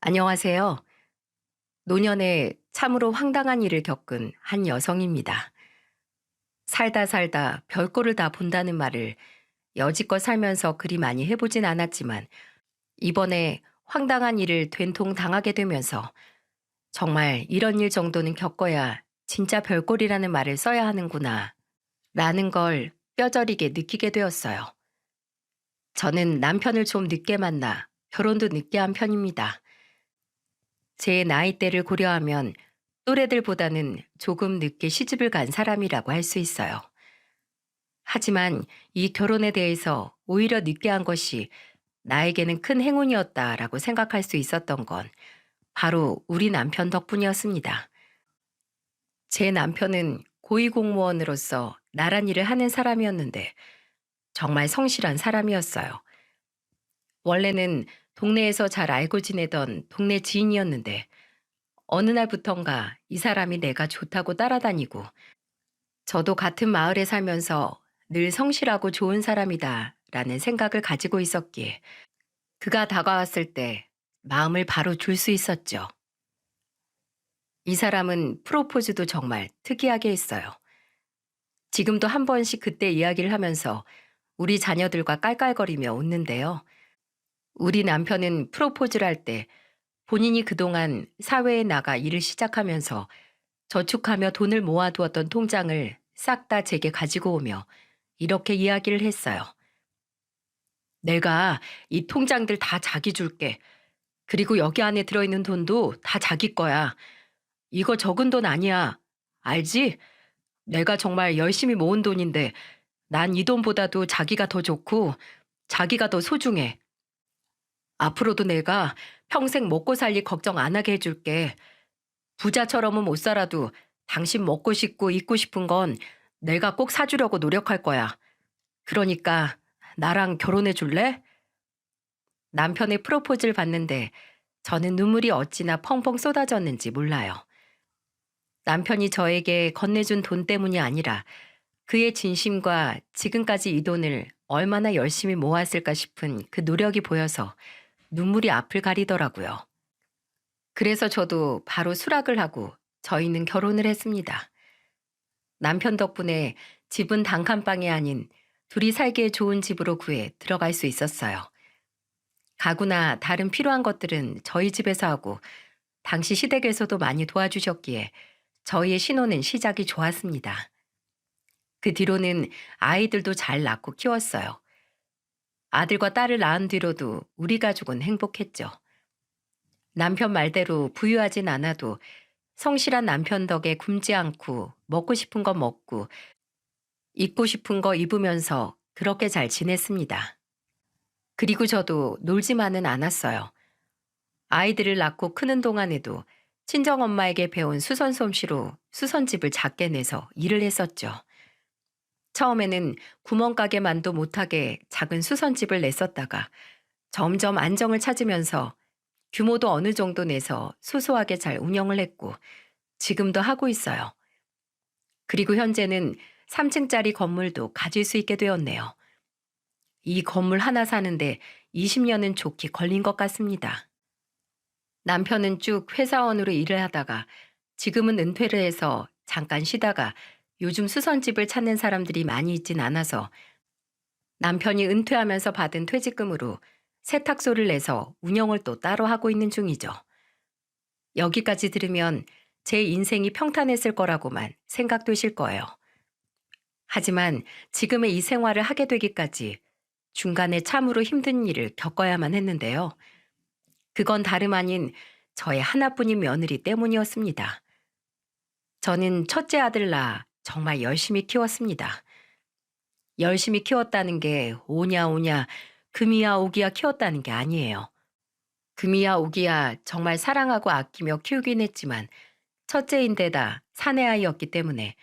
안녕하세요. 노년에 참으로 황당한 일을 겪은 한 여성입니다. 살다 살다 별꼴을 다 본다는 말을 여지껏 살면서 그리 많이 해보진 않았지만 이번에 황당한 일을 된통 당하게 되면서 정말 이런 일 정도는 겪어야 진짜 별꼴이라는 말을 써야 하는구나 라는 걸 뼈저리게 느끼게 되었어요. 저는 남편을 좀 늦게 만나 결혼도 늦게 한 편입니다. 제 나이대를 고려하면 또래들보다는 조금 늦게 시집을 간 사람이라고 할 수 있어요. 하지만 이 결혼에 대해서 오히려 늦게 한 것이 나에게는 큰 행운이었다라고 생각할 수 있었던 건 바로 우리 남편 덕분이었습니다. 제 남편은 고위공무원으로서 나란 일을 하는 사람이었는데 정말 성실한 사람이었어요. 원래는 동네에서 잘 알고 지내던 동네 지인이었는데 어느 날부턴가 이 사람이 내가 좋다고 따라다니고 저도 같은 마을에 살면서 늘 성실하고 좋은 사람이다 라는 생각을 가지고 있었기에 그가 다가왔을 때 마음을 바로 줄 수 있었죠. 이 사람은 프로포즈도 정말 특이하게 했어요. 지금도 한 번씩 그때 이야기를 하면서 우리 자녀들과 깔깔거리며 웃는데요. 우리 남편은 프로포즈를 할 때 본인이 그동안 사회에 나가 일을 시작하면서 저축하며 돈을 모아두었던 통장을 싹 다 제게 가지고 오며 이렇게 이야기를 했어요. 내가 이 통장들 다 자기 줄게. 그리고 여기 안에 들어있는 돈도 다 자기 거야. 이거 적은 돈 아니야. 알지? 내가 정말 열심히 모은 돈인데 난 이 돈보다도 자기가 더 좋고 자기가 더 소중해. 앞으로도 내가 평생 먹고 살 일 걱정 안 하게 해줄게. 부자처럼은 못 살아도 당신 먹고 싶고 입고 싶은 건 내가 꼭 사주려고 노력할 거야. 그러니까 나랑 결혼해 줄래? 남편의 프로포즈를 받는데 저는 눈물이 어찌나 펑펑 쏟아졌는지 몰라요. 남편이 저에게 건네준 돈 때문이 아니라 그의 진심과 지금까지 이 돈을 얼마나 열심히 모았을까 싶은 그 노력이 보여서 눈물이 앞을 가리더라고요. 그래서 저도 바로 수락을 하고 저희는 결혼을 했습니다. 남편 덕분에 집은 단칸방이 아닌 둘이 살기에 좋은 집으로 구해 들어갈 수 있었어요. 가구나 다른 필요한 것들은 저희 집에서 하고 당시 시댁에서도 많이 도와주셨기에 저희의 신혼은 시작이 좋았습니다. 그 뒤로는 아이들도 잘 낳고 키웠어요. 아들과 딸을 낳은 뒤로도 우리 가족은 행복했죠. 남편 말대로 부유하진 않아도 성실한 남편 덕에 굶지 않고 먹고 싶은 거 먹고 입고 싶은 거 입으면서 그렇게 잘 지냈습니다. 그리고 저도 놀지만은 않았어요. 아이들을 낳고 크는 동안에도 친정엄마에게 배운 수선 솜씨로 수선집을 작게 내서 일을 했었죠. 처음에는 구멍가게만도 못하게 작은 수선집을 냈었다가 점점 안정을 찾으면서 규모도 어느 정도 내서 소소하게 잘 운영을 했고 지금도 하고 있어요. 그리고 현재는 3층짜리 건물도 가질 수 있게 되었네요. 이 건물 하나 사는데 20년은 좋게 걸린 것 같습니다. 남편은 쭉 회사원으로 일을 하다가 지금은 은퇴를 해서 잠깐 쉬다가 요즘 수선집을 찾는 사람들이 많이 있진 않아서 남편이 은퇴하면서 받은 퇴직금으로 세탁소를 내서 운영을 또 따로 하고 있는 중이죠. 여기까지 들으면 제 인생이 평탄했을 거라고만 생각되실 거예요. 하지만 지금의 이 생활을 하게 되기까지 중간에 참으로 힘든 일을 겪어야만 했는데요. 그건 다름 아닌 저의 하나뿐인 며느리 때문이었습니다. 저는 첫째 아들 낳아 정말 열심히 키웠습니다. 열심히 키웠다는 게 오냐 오냐 금이야 오기야 키웠다는 게 아니에요. 금이야 오기야 정말 사랑하고 아끼며 키우긴 했지만 첫째인데다 사내아이였기 때문에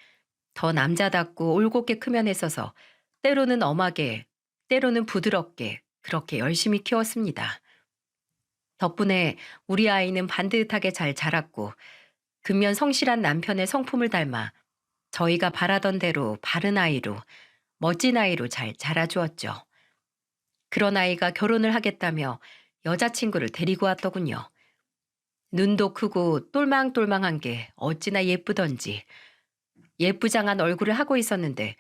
더 남자답고 올곧게 크면 했어서 때로는 엄하게 때로는 부드럽게 그렇게 열심히 키웠습니다. 덕분에 우리 아이는 반듯하게 잘 자랐고 근면 성실한 남편의 성품을 닮아 저희가 바라던 대로 바른 아이로 멋진 아이로 잘 자라주었죠. 그런 아이가 결혼을 하겠다며 여자친구를 데리고 왔더군요. 눈도 크고 똘망똘망한 게 어찌나 예쁘던지. 예쁘장한 얼굴을 하고 있었는데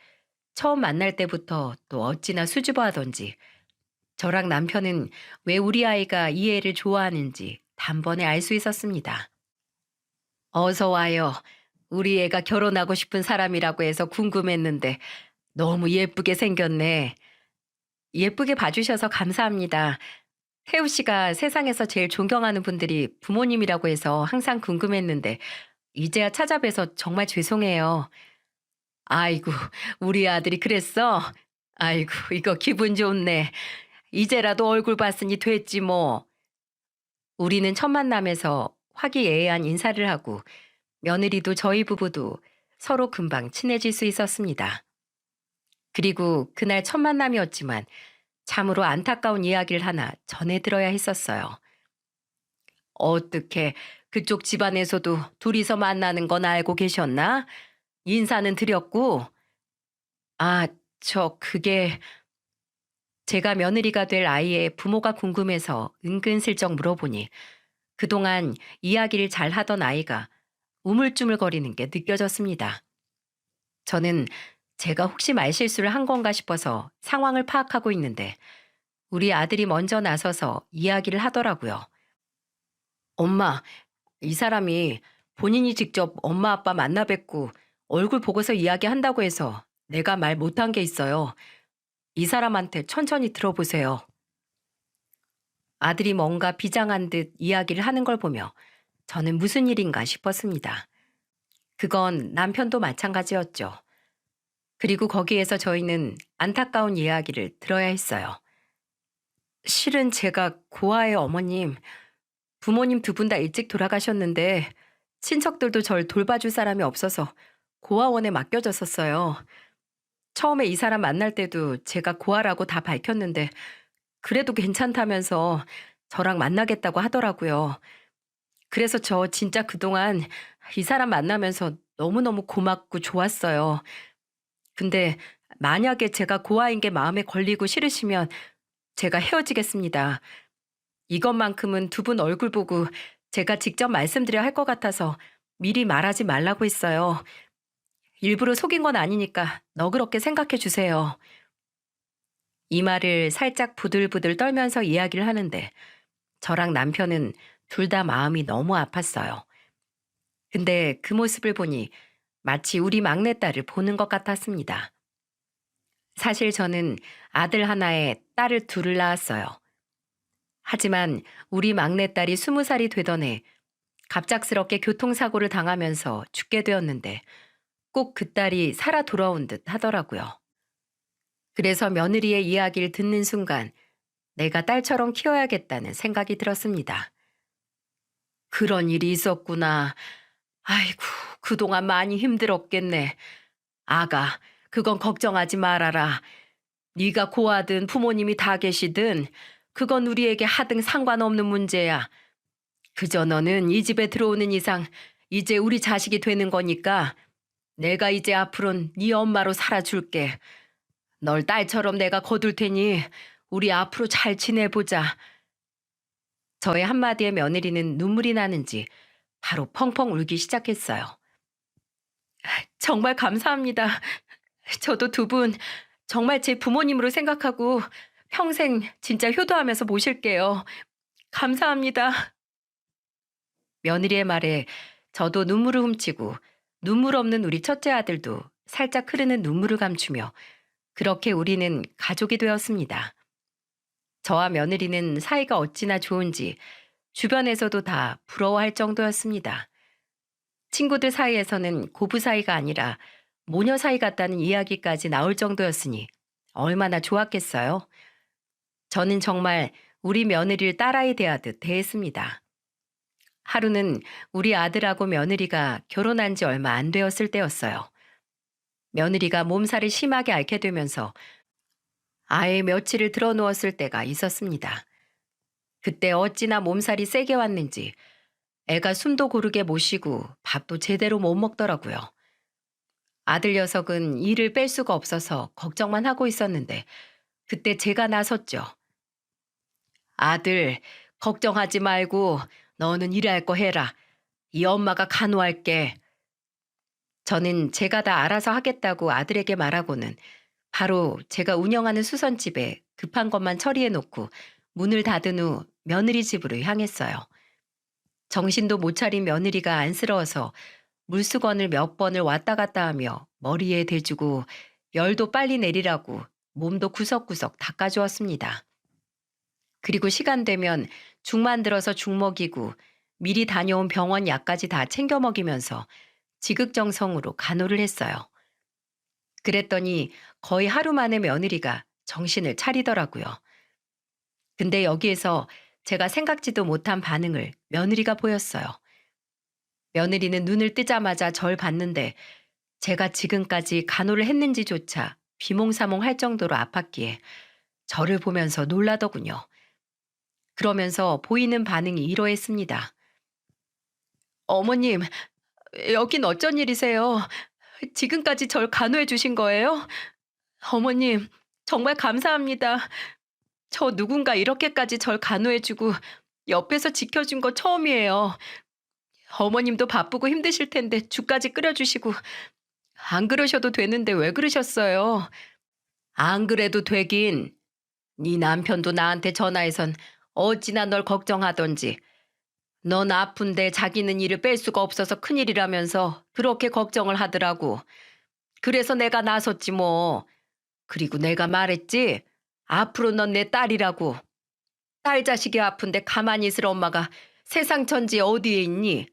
처음 만날 때부터 또 어찌나 수줍어하던지. 저랑 남편은 왜 우리 아이가 이 애를 좋아하는지 단번에 알 수 있었습니다. 어서 와요. 우리 애가 결혼하고 싶은 사람이라고 해서 궁금했는데 너무 예쁘게 생겼네. 예쁘게 봐주셔서 감사합니다. 태우 씨가 세상에서 제일 존경하는 분들이 부모님이라고 해서 항상 궁금했는데 이제야 찾아뵈서 정말 죄송해요. 아이고, 우리 아들이 그랬어? 아이고, 이거 기분 좋네. 이제라도 얼굴 봤으니 됐지 뭐. 우리는 첫 만남에서 화기애애한 인사를 하고 며느리도 저희 부부도 서로 금방 친해질 수 있었습니다. 그리고 그날 첫 만남이었지만 참으로 안타까운 이야기를 하나 전해들어야 했었어요. 어떻게 그쪽 집안에서도 둘이서 만나는 건 알고 계셨나? 인사는 드렸고, 아, 그게 제가 며느리가 될 아이의 부모가 궁금해서 은근슬쩍 물어보니 그동안 이야기를 잘 하던 아이가 우물쭈물거리는 게 느껴졌습니다. 저는 제가 혹시 말실수를 한 건가 싶어서 상황을 파악하고 있는데 우리 아들이 먼저 나서서 이야기를 하더라고요. 엄마, 이 사람이 본인이 직접 엄마 아빠 만나 뵙고 얼굴 보고서 이야기한다고 해서 내가 말 못한 게 있어요. 이 사람한테 천천히 들어보세요. 아들이 뭔가 비장한 듯 이야기를 하는 걸 보며 저는 무슨 일인가 싶었습니다. 그건 남편도 마찬가지였죠. 그리고 거기에서 저희는 안타까운 이야기를 들어야 했어요. 실은 제가 고아의 어머님, 부모님 두 분 다 일찍 돌아가셨는데 친척들도 절 돌봐줄 사람이 없어서 고아원에 맡겨졌었어요. 처음에 이 사람 만날 때도 제가 고아라고 다 밝혔는데 그래도 괜찮다면서 저랑 만나겠다고 하더라고요. 그래서 저 진짜 그동안 이 사람 만나면서 너무너무 고맙고 좋았어요. 근데 만약에 제가 고아인 게 마음에 걸리고 싫으시면 제가 헤어지겠습니다. 이것만큼은 두 분 얼굴 보고 제가 직접 말씀드려야 할 것 같아서 미리 말하지 말라고 했어요. 일부러 속인 건 아니니까 너그럽게 생각해 주세요. 이 말을 살짝 부들부들 떨면서 이야기를 하는데 저랑 남편은 둘 다 마음이 너무 아팠어요. 근데 그 모습을 보니 마치 우리 막내딸을 보는 것 같았습니다. 사실 저는 아들 하나에 딸을 둘을 낳았어요. 하지만 우리 막내딸이 20살이 되던 해 갑작스럽게 교통사고를 당하면서 죽게 되었는데 꼭 그 딸이 살아 돌아온 듯 하더라고요. 그래서 며느리의 이야기를 듣는 순간 내가 딸처럼 키워야겠다는 생각이 들었습니다. 그런 일이 있었구나. 아이고, 그동안 많이 힘들었겠네. 아가, 그건 걱정하지 말아라. 네가 고아든 부모님이 다 계시든 그건 우리에게 하등 상관없는 문제야. 그저 너는 이 집에 들어오는 이상 이제 우리 자식이 되는 거니까 내가 이제 앞으론 네 엄마로 살아줄게. 널 딸처럼 내가 거둘 테니 우리 앞으로 잘 지내보자. 저의 한마디에 며느리는 눈물이 나는지 바로 펑펑 울기 시작했어요. 정말 감사합니다. 저도 두 분 정말 제 부모님으로 생각하고 평생 진짜 효도하면서 모실게요. 감사합니다. 며느리의 말에 저도 눈물을 훔치고 눈물 없는 우리 첫째 아들도 살짝 흐르는 눈물을 감추며 그렇게 우리는 가족이 되었습니다. 저와 며느리는 사이가 어찌나 좋은지 주변에서도 다 부러워할 정도였습니다. 친구들 사이에서는 고부 사이가 아니라 모녀 사이 같다는 이야기까지 나올 정도였으니 얼마나 좋았겠어요. 저는 정말 우리 며느리를 딸아이 대하듯 대했습니다. 하루는 우리 아들하고 며느리가 결혼한 지 얼마 안 되었을 때였어요. 며느리가 몸살이 심하게 앓게 되면서 아예 며칠을 드러누웠을 때가 있었습니다. 그때 어찌나 몸살이 세게 왔는지 애가 숨도 고르게 못 쉬고 밥도 제대로 못 먹더라고요. 아들 녀석은 이를 뺄 수가 없어서 걱정만 하고 있었는데 그때 제가 나섰죠. 아들, 걱정하지 말고 너는 일할 거 해라. 이 엄마가 간호할게. 저는 제가 다 알아서 하겠다고 아들에게 말하고는 바로 제가 운영하는 수선집에 급한 것만 처리해 놓고 문을 닫은 후 며느리 집으로 향했어요. 정신도 못 차린 며느리가 안쓰러워서 물수건을 몇 번을 왔다 갔다 하며 머리에 대주고 열도 빨리 내리라고 몸도 구석구석 닦아주었습니다. 그리고 시간 되면 죽 만들어서 죽 먹이고 미리 다녀온 병원 약까지 다 챙겨 먹이면서 지극정성으로 간호를 했어요. 그랬더니 거의 하루 만에 며느리가 정신을 차리더라고요. 근데 여기에서 제가 생각지도 못한 반응을 며느리가 보였어요. 며느리는 눈을 뜨자마자 절 봤는데 제가 지금까지 간호를 했는지조차 비몽사몽할 정도로 아팠기에 저를 보면서 놀라더군요. 그러면서 보이는 반응이 이러했습니다. 어머님, 여긴 어쩐 일이세요? 지금까지 절 간호해 주신 거예요? 어머님, 정말 감사합니다. 저 누군가 이렇게까지 절 간호해 주고 옆에서 지켜준 거 처음이에요. 어머님도 바쁘고 힘드실 텐데 죽까지 끓여주시고 안 그러셔도 되는데 왜 그러셨어요? 안 그래도 되긴. 네 남편도 나한테 전화해선 어찌나 널 걱정하던지. 넌 아픈데 자기는 일을 뺄 수가 없어서 큰일이라면서 그렇게 걱정을 하더라고. 그래서 내가 나섰지 뭐. 그리고 내가 말했지. 앞으로 넌 내 딸이라고. 딸 자식이 아픈데 가만히 있을 엄마가 세상 천지에 어디에 있니?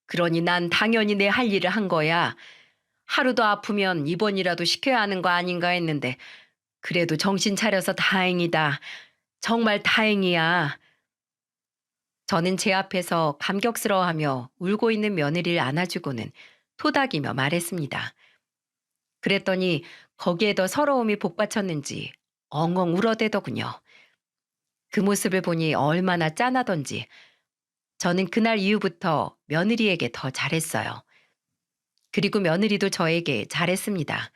그러니 난 당연히 내 할 일을 한 거야. 하루도 아프면 입원이라도 시켜야 하는 거 아닌가 했는데 그래도 정신 차려서 다행이다. 정말 다행이야. 저는 제 앞에서 감격스러워하며 울고 있는 며느리를 안아주고는 토닥이며 말했습니다. 그랬더니 거기에 더 서러움이 복받쳤는지 엉엉 울어대더군요. 그 모습을 보니 얼마나 짠하던지 저는 그날 이후부터 며느리에게 더 잘했어요. 그리고 며느리도 저에게 잘했습니다.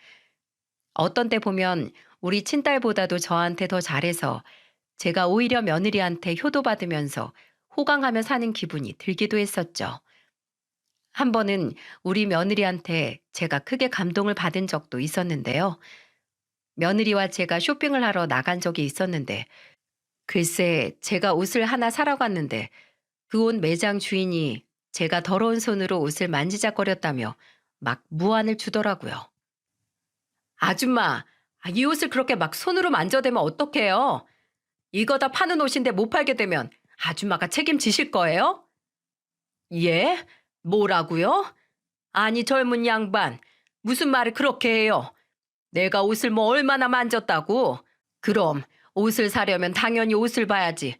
어떤 때 보면 우리 친딸보다도 저한테 더 잘해서 제가 오히려 며느리한테 효도받으면서 호강하며 사는 기분이 들기도 했었죠. 한 번은 우리 며느리한테 제가 크게 감동을 받은 적도 있었는데요. 며느리와 제가 쇼핑을 하러 나간 적이 있었는데 글쎄 제가 옷을 하나 사러 갔는데 그 옷 매장 주인이 제가 더러운 손으로 옷을 만지작거렸다며 막 무안을 주더라고요. 아줌마, 이 옷을 그렇게 막 손으로 만져대면 어떡해요? 이거 다 파는 옷인데 못 팔게 되면 아줌마가 책임지실 거예요? 예? 뭐라고요? 아니 젊은 양반, 무슨 말을 그렇게 해요? 내가 옷을 뭐 얼마나 만졌다고? 그럼 옷을 사려면 당연히 옷을 봐야지.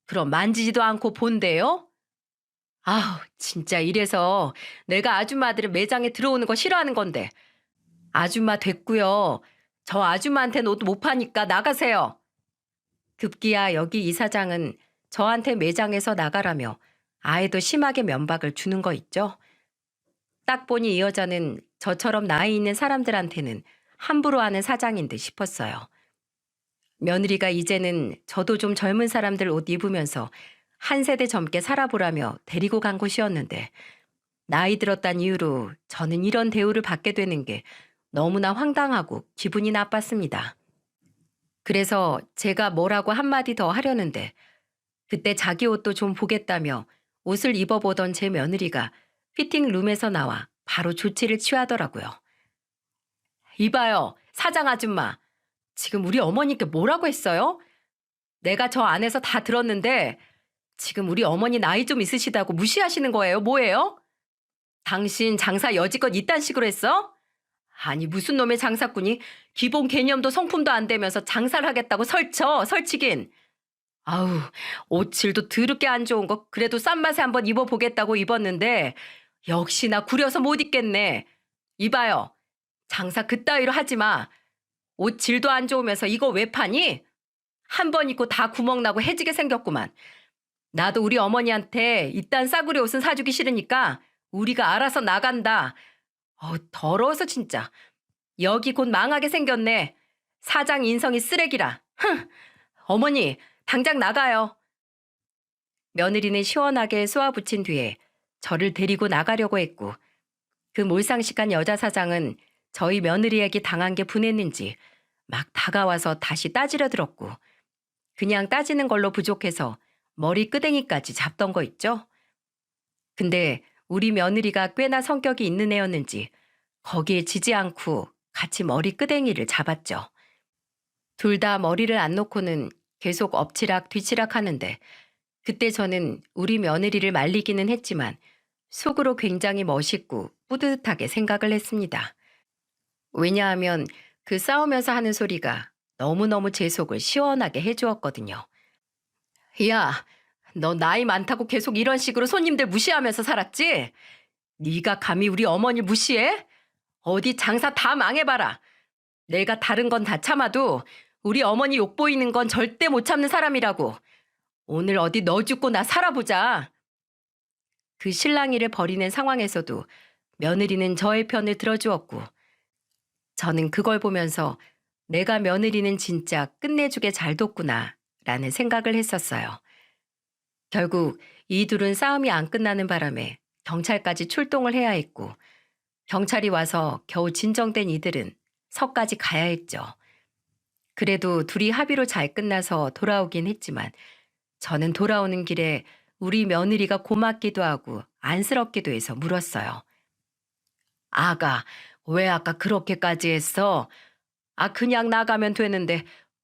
그럼 만지지도 않고 본대요? 아우, 진짜 이래서 내가 아줌마들은 매장에 들어오는 거 싫어하는 건데. 아줌마 됐고요. 저 아줌마한테는 옷 못 파니까 나가세요. 급기야 여기 이사장은 저한테 매장에서 나가라며 아예 더 심하게 면박을 주는 거 있죠. 딱 보니 이 여자는 저처럼 나이 있는 사람들한테는 함부로 하는 사장인 듯 싶었어요. 며느리가 이제는 저도 좀 젊은 사람들 옷 입으면서 한 세대 젊게 살아보라며 데리고 간 곳이었는데 나이 들었단 이유로 저는 이런 대우를 받게 되는 게 너무나 황당하고 기분이 나빴습니다. 그래서 제가 뭐라고 한마디 더 하려는데 그때 자기 옷도 좀 보겠다며 옷을 입어보던 제 며느리가 피팅룸에서 나와 바로 조치를 취하더라고요. 이봐요, 사장 아줌마. 지금 우리 어머니께 뭐라고 했어요? 내가 저 안에서 다 들었는데 지금 우리 어머니 나이 좀 있으시다고 무시하시는 거예요? 뭐예요? 당신 장사 여지껏 이딴 식으로 했어? 아니 무슨 놈의 장사꾼이 기본 개념도 성품도 안 되면서 장사를 하겠다고 설치긴. 아우, 옷 질도 더럽게 안 좋은 거 그래도 싼 맛에 한번 입어보겠다고 입었는데 역시나 구려서 못 입겠네. 이봐요, 장사 그따위로 하지 마. 옷 질도 안 좋으면서 이거 왜 파니? 한 번 입고 다 구멍나고 해지게 생겼구만. 나도 우리 어머니한테 이딴 싸구려 옷은 사주기 싫으니까 우리가 알아서 나간다. 더러워서 진짜. 여기 곧 망하게 생겼네. 사장 인성이 쓰레기라. 흥! 어머니, 당장 나가요. 며느리는 시원하게 쏘아붙인 뒤에 저를 데리고 나가려고 했고 그 몰상식한 여자 사장은 저희 며느리에게 당한 게 분했는지 막 다가와서 다시 따지려 들었고 그냥 따지는 걸로 부족해서 머리 끄댕이까지 잡던 거 있죠? 근데 우리 며느리가 꽤나 성격이 있는 애였는지 거기에 지지 않고 같이 머리 끄댕이를 잡았죠. 둘 다 머리를 안 놓고는 계속 엎치락 뒤치락 하는데 그때 저는 우리 며느리를 말리기는 했지만 속으로 굉장히 멋있고 뿌듯하게 생각을 했습니다. 왜냐하면 그 싸우면서 하는 소리가 너무너무 제 속을 시원하게 해주었거든요. 야, 너 나이 많다고 계속 이런 식으로 손님들 무시하면서 살았지? 네가 감히 우리 어머니 무시해? 어디 장사 다 망해봐라. 내가 다른 건 다 참아도 우리 어머니 욕 보이는 건 절대 못 참는 사람이라고. 오늘 어디 너 죽고 나 살아보자. 그 실랑이를 벌이는 상황에서도 며느리는 저의 편을 들어주었고 저는 그걸 보면서 내가 며느리는 진짜 끝내주게 잘 뒀구나 라는 생각을 했었어요. 결국 이 둘은 싸움이 안 끝나는 바람에 경찰까지 출동을 해야 했고 경찰이 와서 겨우 진정된 이들은 서까지 가야 했죠. 그래도 둘이 합의로 잘 끝나서 돌아오긴 했지만 저는 돌아오는 길에 우리 며느리가 고맙기도 하고 안쓰럽기도 해서 물었어요. 아가, 왜 아까 그렇게까지 했어? 아, 그냥 나가면 되는데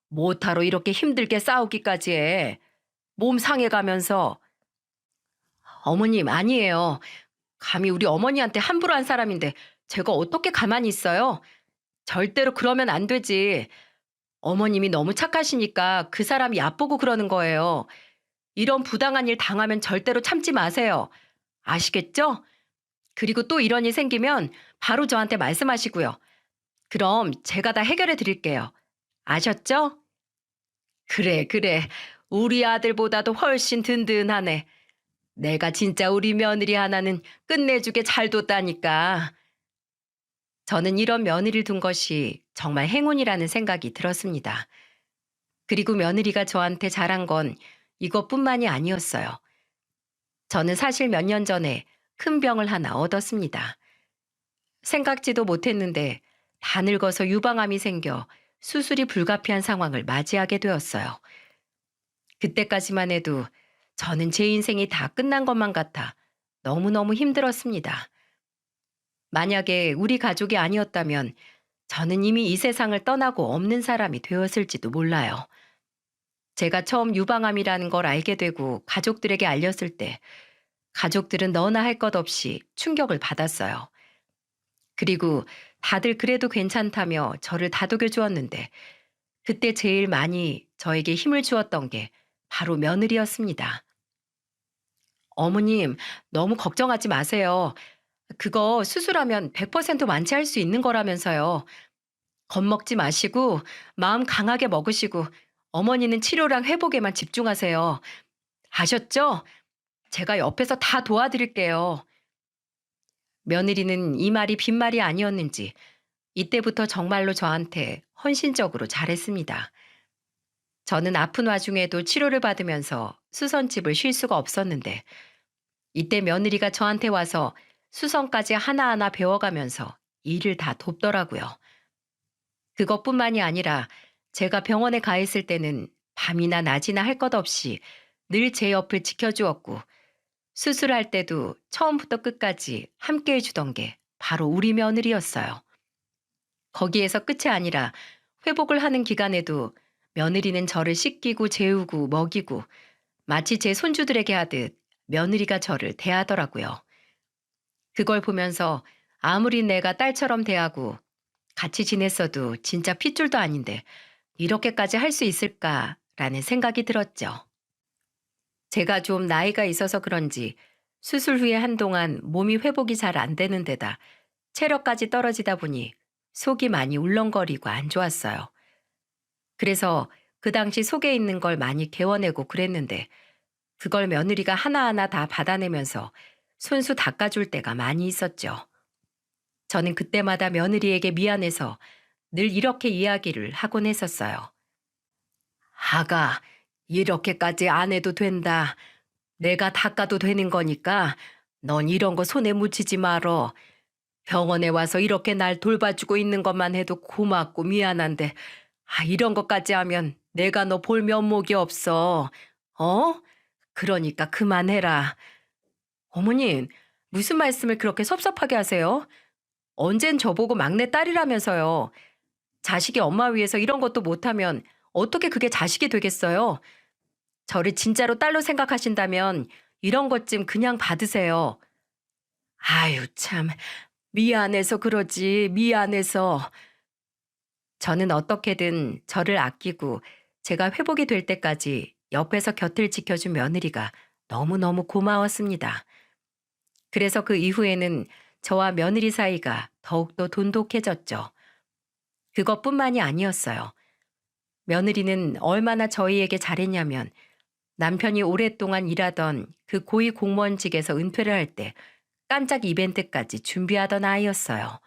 뭐하러 이렇게 힘들게 싸우기까지 해. 몸 상해가면서. 어머님, 아니에요. 감히 우리 어머니한테 함부로 한 사람인데 제가 어떻게 가만히 있어요? 절대로 그러면 안 되지. 어머님이 너무 착하시니까 그 사람이 얕보고 그러는 거예요. 이런 부당한 일 당하면 절대로 참지 마세요. 아시겠죠? 그리고 또 이런 일 생기면 바로 저한테 말씀하시고요. 그럼 제가 다 해결해 드릴게요. 아셨죠? 그래, 그래. 우리 아들보다도 훨씬 든든하네. 내가 진짜 우리 며느리 하나는 끝내주게 잘 뒀다니까. 저는 이런 며느리를 둔 것이 정말 행운이라는 생각이 들었습니다. 그리고 며느리가 저한테 잘한 건 이것뿐만이 아니었어요. 저는 사실 몇 년 전에 큰 병을 하나 얻었습니다. 생각지도 못했는데 다 늙어서 유방암이 생겨 수술이 불가피한 상황을 맞이하게 되었어요. 그때까지만 해도 저는 제 인생이 다 끝난 것만 같아 너무너무 힘들었습니다. 만약에 우리 가족이 아니었다면 저는 이미 이 세상을 떠나고 없는 사람이 되었을지도 몰라요. 제가 처음 유방암이라는 걸 알게 되고 가족들에게 알렸을 때 가족들은 너나 할 것 없이 충격을 받았어요. 그리고 다들 그래도 괜찮다며 저를 다독여 주었는데 그때 제일 많이 저에게 힘을 주었던 게 바로 며느리였습니다. 어머님, 너무 걱정하지 마세요. 그거 수술하면 100% 완치할 수 있는 거라면서요. 겁먹지 마시고 마음 강하게 먹으시고 어머니는 치료랑 회복에만 집중하세요. 아셨죠? 제가 옆에서 다 도와드릴게요. 며느리는 이 말이 빈말이 아니었는지 이때부터 정말로 저한테 헌신적으로 잘했습니다. 저는 아픈 와중에도 치료를 받으면서 수선집을 쉴 수가 없었는데 이때 며느리가 저한테 와서 수선까지 하나하나 배워가면서 일을 다 돕더라고요. 그것뿐만이 아니라 제가 병원에 가 있을 때는 밤이나 낮이나 할 것 없이 늘 제 옆을 지켜주었고 수술할 때도 처음부터 끝까지 함께 해주던 게 바로 우리 며느리였어요. 거기에서 끝이 아니라 회복을 하는 기간에도 며느리는 저를 씻기고 재우고 먹이고 마치 제 손주들에게 하듯 며느리가 저를 대하더라고요. 그걸 보면서 아무리 내가 딸처럼 대하고 같이 지냈어도 진짜 핏줄도 아닌데 이렇게까지 할 수 있을까라는 생각이 들었죠. 제가 좀 나이가 있어서 그런지 수술 후에 한동안 몸이 회복이 잘 안 되는 데다 체력까지 떨어지다 보니 속이 많이 울렁거리고 안 좋았어요. 그래서 그 당시 속에 있는 걸 많이 개워내고 그랬는데 그걸 며느리가 하나하나 다 받아내면서 손수 닦아줄 때가 많이 있었죠. 저는 그때마다 며느리에게 미안해서 늘 이렇게 이야기를 하곤 했었어요. 아가, 이렇게까지 안 해도 된다. 내가 닦아도 되는 거니까 넌 이런 거 손에 묻히지 말어. 병원에 와서 이렇게 날 돌봐주고 있는 것만 해도 고맙고 미안한데, 이런 것까지 하면 내가 너 볼 면목이 없어. 어? 그러니까 그만해라. 어머님, 무슨 말씀을 그렇게 섭섭하게 하세요? 언젠 저보고 막내 딸이라면서요. 자식이 엄마 위해서 이런 것도 못하면 어떻게 그게 자식이 되겠어요? 저를 진짜로 딸로 생각하신다면 이런 것 좀 그냥 받으세요. 아유, 참. 미안해서 그러지, 미안해서. 저는 어떻게든 저를 아끼고 제가 회복이 될 때까지 옆에서 곁을 지켜준 며느리가 너무너무 고마웠습니다. 그래서 그 이후에는 저와 며느리 사이가 더욱더 돈독해졌죠. 그것뿐만이 아니었어요. 며느리는 얼마나 저희에게 잘했냐면 남편이 오랫동안 일하던 그 고위 공무원직에서 은퇴를 할 때 깜짝 이벤트까지 준비하던 아이였어요.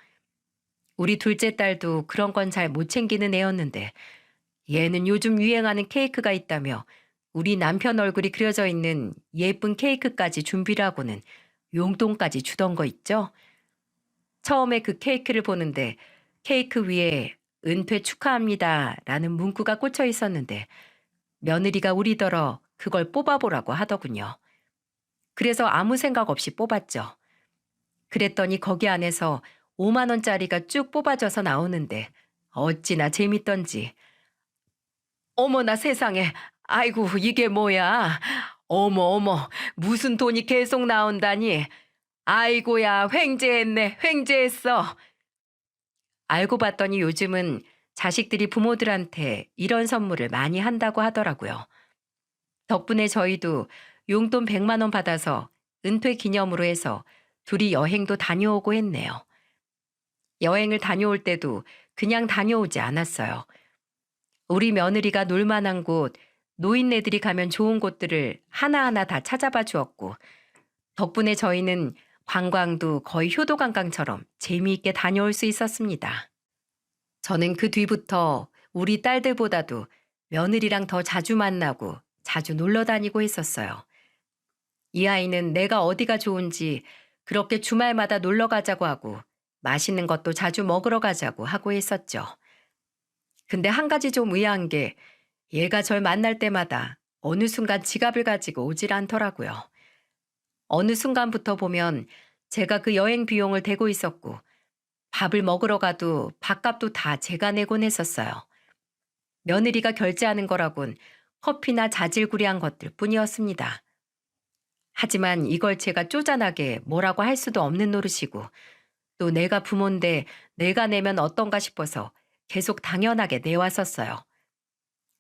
우리 둘째 딸도 그런 건 잘 못 챙기는 애였는데 얘는 요즘 유행하는 케이크가 있다며 우리 남편 얼굴이 그려져 있는 예쁜 케이크까지 준비를 하고는 용돈까지 주던 거 있죠? 처음에 그 케이크를 보는데 케이크 위에 은퇴 축하합니다 라는 문구가 꽂혀 있었는데 며느리가 우리더러 그걸 뽑아보라고 하더군요. 그래서 아무 생각 없이 뽑았죠. 그랬더니 거기 안에서 5만 원짜리가 쭉 뽑아져서 나오는데 어찌나 재밌던지. 어머나 세상에, 아이고 이게 뭐야. 어머 어머, 무슨 돈이 계속 나온다니. 아이고야, 횡재했네, 횡재했어. 알고 봤더니 요즘은 자식들이 부모들한테 이런 선물을 많이 한다고 하더라고요. 덕분에 저희도 용돈 100만 원 받아서 은퇴 기념으로 해서 둘이 여행도 다녀오고 했네요. 여행을 다녀올 때도 그냥 다녀오지 않았어요. 우리 며느리가 놀 만한 곳, 노인네들이 가면 좋은 곳들을 하나하나 다 찾아봐 주었고, 덕분에 저희는 관광도 거의 효도관광처럼 재미있게 다녀올 수 있었습니다. 저는 그 뒤부터 우리 딸들보다도 며느리랑 더 자주 만나고 자주 놀러 다니고 했었어요. 이 아이는 내가 어디가 좋은지 그렇게 주말마다 놀러 가자고 하고 맛있는 것도 자주 먹으러 가자고 하고 했었죠. 근데 한 가지 좀 의아한 게 얘가 절 만날 때마다 어느 순간 지갑을 가지고 오질 않더라고요. 어느 순간부터 보면 제가 그 여행 비용을 대고 있었고 밥을 먹으러 가도 밥값도 다 제가 내곤 했었어요. 며느리가 결제하는 거라곤 커피나 자질구레한 것들 뿐이었습니다. 하지만 이걸 제가 쪼잔하게 뭐라고 할 수도 없는 노릇이고 또 내가 부모인데 내가 내면 어떤가 싶어서 계속 당연하게 내왔었어요.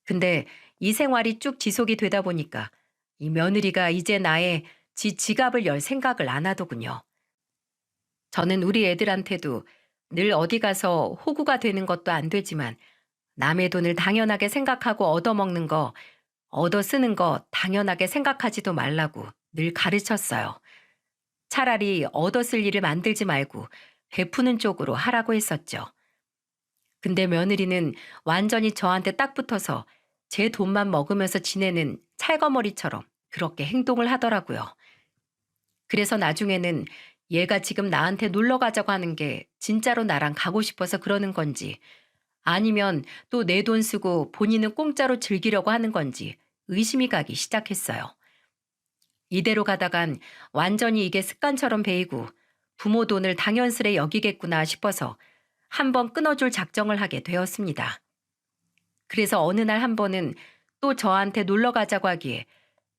근데 이 생활이 쭉 지속이 되다 보니까 이 며느리가 이제 나의 지갑을 열 생각을 안 하더군요. 저는 우리 애들한테도 늘 어디 가서 호구가 되는 것도 안 되지만 남의 돈을 당연하게 생각하고 얻어먹는 거, 얻어 쓰는 거 당연하게 생각하지도 말라고 늘 가르쳤어요. 차라리 얻어 쓸 일을 만들지 말고 베푸는 쪽으로 하라고 했었죠. 근데 며느리는 완전히 저한테 딱 붙어서 제 돈만 먹으면서 지내는 찰거머리처럼 그렇게 행동을 하더라고요. 그래서 나중에는 얘가 지금 나한테 놀러 가자고 하는 게 진짜로 나랑 가고 싶어서 그러는 건지 아니면 또 내 돈 쓰고 본인은 공짜로 즐기려고 하는 건지 의심이 가기 시작했어요. 이대로 가다간 완전히 이게 습관처럼 배이고 부모 돈을 당연스레 여기겠구나 싶어서 한번 끊어줄 작정을 하게 되었습니다. 그래서 어느 날 한 번은 또 저한테 놀러 가자고 하기에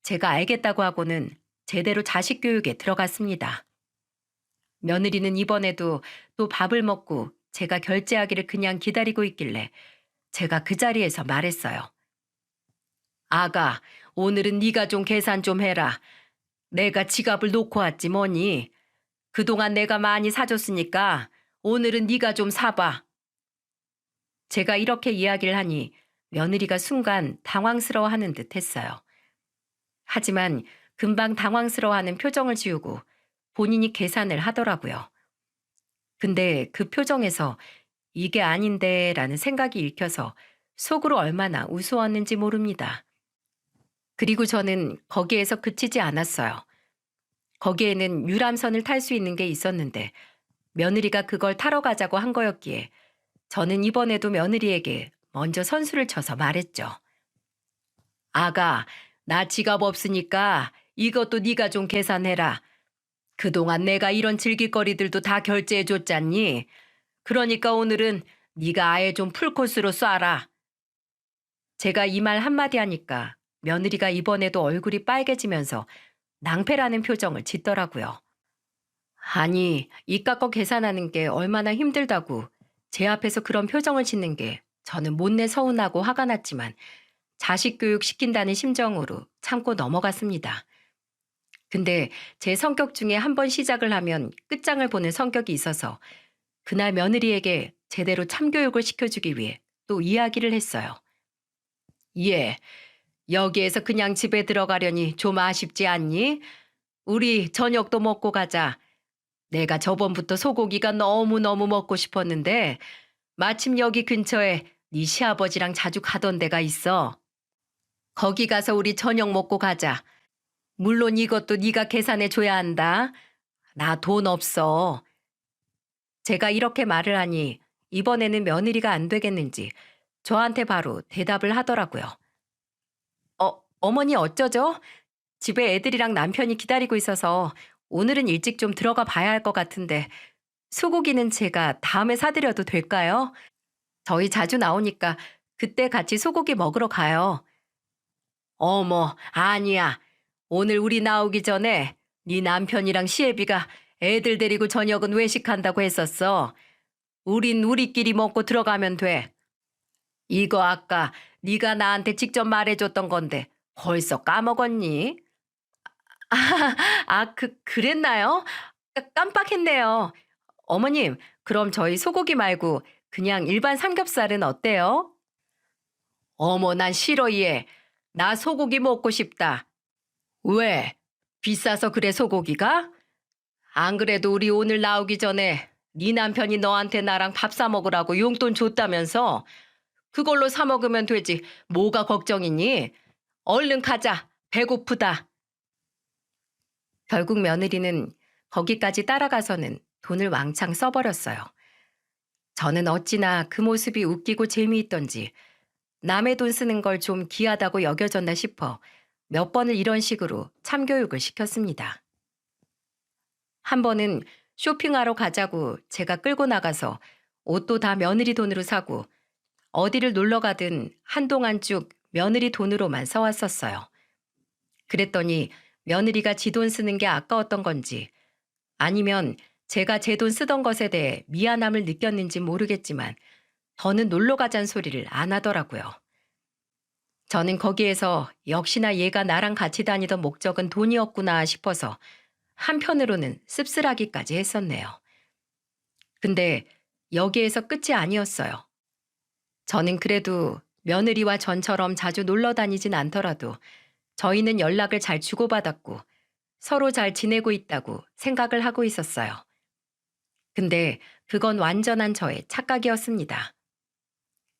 제가 알겠다고 하고는 제대로 자식 교육에 들어갔습니다. 며느리는 이번에도 또 밥을 먹고 제가 결제하기를 그냥 기다리고 있길래 제가 그 자리에서 말했어요. 아가, 오늘은 네가 좀 계산 좀 해라. 내가 지갑을 놓고 왔지 뭐니. 그동안 내가 많이 사줬으니까 오늘은 네가 좀 사봐. 제가 이렇게 이야기를 하니 며느리가 순간 당황스러워하는 듯 했어요. 하지만 금방 당황스러워하는 표정을 지우고 본인이 계산을 하더라고요. 근데 그 표정에서 이게 아닌데 라는 생각이 읽혀서 속으로 얼마나 우스웠는지 모릅니다. 그리고 저는 거기에서 그치지 않았어요. 거기에는 유람선을 탈 수 있는 게 있었는데 며느리가 그걸 타러 가자고 한 거였기에 저는 이번에도 며느리에게 먼저 선수를 쳐서 말했죠. 아가, 나 지갑 없으니까 이것도 네가 좀 계산해라. 그동안 내가 이런 즐길거리들도 다 결제해 줬잖니. 그러니까 오늘은 네가 아예 좀 풀코스로 쏴라. 제가 이 말 한마디 하니까 며느리가 이번에도 얼굴이 빨개지면서 낭패라는 표정을 짓더라고요. 아니, 이깟 거 계산하는 게 얼마나 힘들다고 제 앞에서 그런 표정을 짓는 게 저는 못내 서운하고 화가 났지만 자식 교육 시킨다는 심정으로 참고 넘어갔습니다. 근데 제 성격 중에 한 번 시작을 하면 끝장을 보는 성격이 있어서 그날 며느리에게 제대로 참교육을 시켜주기 위해 또 이야기를 했어요. 예, 여기에서 그냥 집에 들어가려니 좀 아쉽지 않니? 우리 저녁도 먹고 가자. 내가 저번부터 소고기가 너무너무 먹고 싶었는데 마침 여기 근처에 네 시아버지랑 자주 가던 데가 있어. 거기 가서 우리 저녁 먹고 가자. 물론 이것도 네가 계산해 줘야 한다. 나 돈 없어. 제가 이렇게 말을 하니 이번에는 며느리가 안 되겠는지 저한테 바로 대답을 하더라고요. 어머니 어쩌죠? 집에 애들이랑 남편이 기다리고 있어서 오늘은 일찍 좀 들어가 봐야 할 것 같은데 소고기는 제가 다음에 사드려도 될까요? 저희 자주 나오니까 그때 같이 소고기 먹으러 가요. 어머, 아니야. 오늘 우리 나오기 전에 네 남편이랑 시애비가 애들 데리고 저녁은 외식한다고 했었어. 우린 우리끼리 먹고 들어가면 돼. 이거 아까 네가 나한테 직접 말해줬던 건데 벌써 까먹었니? 그랬나요? 깜빡했네요. 어머님, 그럼 저희 소고기 말고 그냥 일반 삼겹살은 어때요? 어머, 난 싫어, 얘. 나 소고기 먹고 싶다. 왜? 비싸서 그래, 소고기가? 안 그래도 우리 오늘 나오기 전에 네 남편이 너한테 나랑 밥 사 먹으라고 용돈 줬다면서 그걸로 사 먹으면 되지. 뭐가 걱정이니? 얼른 가자. 배고프다. 결국 며느리는 거기까지 따라가서는 돈을 왕창 써버렸어요. 저는 어찌나 그 모습이 웃기고 재미있던지 남의 돈 쓰는 걸 좀 귀하다고 여겨졌나 싶어 몇 번을 이런 식으로 참교육을 시켰습니다. 한 번은 쇼핑하러 가자고 제가 끌고 나가서 옷도 다 며느리 돈으로 사고 어디를 놀러 가든 한동안 쭉 며느리 돈으로만 써왔었어요. 그랬더니 며느리가 지 돈 쓰는 게 아까웠던 건지 아니면 제가 제 돈 쓰던 것에 대해 미안함을 느꼈는지 모르겠지만 더는 놀러 가잔 소리를 안 하더라고요. 저는 거기에서 역시나 얘가 나랑 같이 다니던 목적은 돈이었구나 싶어서 한편으로는 씁쓸하기까지 했었네요. 근데 여기에서 끝이 아니었어요. 저는 그래도 며느리와 전처럼 자주 놀러 다니진 않더라도 저희는 연락을 잘 주고받았고 서로 잘 지내고 있다고 생각을 하고 있었어요. 근데 그건 완전한 저의 착각이었습니다.